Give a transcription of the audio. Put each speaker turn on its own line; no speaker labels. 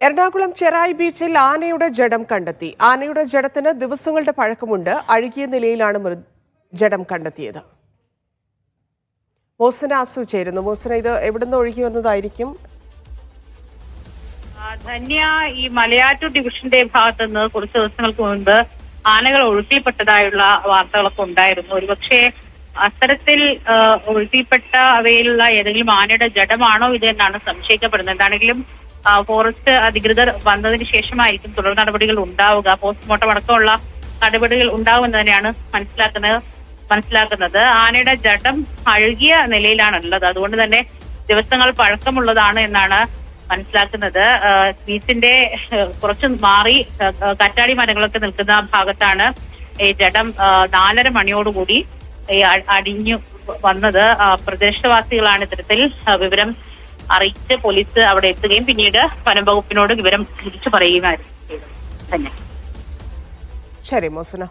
എറണാകുളം ചെറായി ബീച്ചിൽ ആനയുടെ ജഡം കണ്ടെത്തി. ആനയുടെ ജഡത്തിന് ദിവസങ്ങളുടെ പഴക്കമുണ്ട്. അഴുകിയ നിലയിലാണ് ജഡം കണ്ടെത്തിയത്. മോസന ആസു ചേരുന്നു. മോസന, ഇത് എവിടുന്ന് ഒഴുകി വന്നതായിരിക്കും?
ധന്യ, ഈ മലയാറ്റൂർ ഡിവിഷന്റെ ഭാഗത്ത് നിന്ന് കുറച്ച് ദിവസങ്ങൾക്ക് മുൻപ് ആനകൾ ഒഴുക്കിൽപ്പെട്ടതായുള്ള വാർത്തകളൊക്കെ ഉണ്ടായിരുന്നു. ഒരുപക്ഷെ അത്തരത്തിൽ ഒഴുക്കിൽപ്പെട്ട അവയിലുള്ള ഏതെങ്കിലും ആനയുടെ ജഡമാണോ ഇതെന്നാണ് സംശയിക്കപ്പെടുന്നത്. എന്താണെങ്കിലും ഫോറസ്റ്റ് അധികൃതർ വന്നതിന് ശേഷമായിരിക്കും തുടർ നടപടികൾ ഉണ്ടാവുക. പോസ്റ്റ്മോർട്ടം അടക്കമുള്ള നടപടികൾ ഉണ്ടാവുമെന്ന് തന്നെയാണ് മനസ്സിലാക്കുന്നത്. ആനയുടെ ജഡം അഴുകിയ നിലയിലാണുള്ളത്. അതുകൊണ്ട് തന്നെ ദിവസങ്ങൾ പഴക്കമുള്ളതാണ് എന്നാണ് മനസ്സിലാക്കുന്നത്. ബീച്ചിന്റെ കുറച്ച് മാറി കറ്റാടി മരങ്ങളൊക്കെ നിൽക്കുന്ന ഭാഗത്താണ് ഈ ജഡം 4:30 മണിയോടുകൂടി അടിഞ്ഞു വന്നത്. പ്രദേശവാസികളാണ് ഇത്തരത്തിൽ വിവരം അറിയിച്ച് പോലീസ് അവിടെ എത്തുകയും പിന്നീട് വനം വകുപ്പിനോട് വിവരം തിരിച്ചു പറയുകയുമായിരുന്നു. തന്നെ.
ശരി മോസന.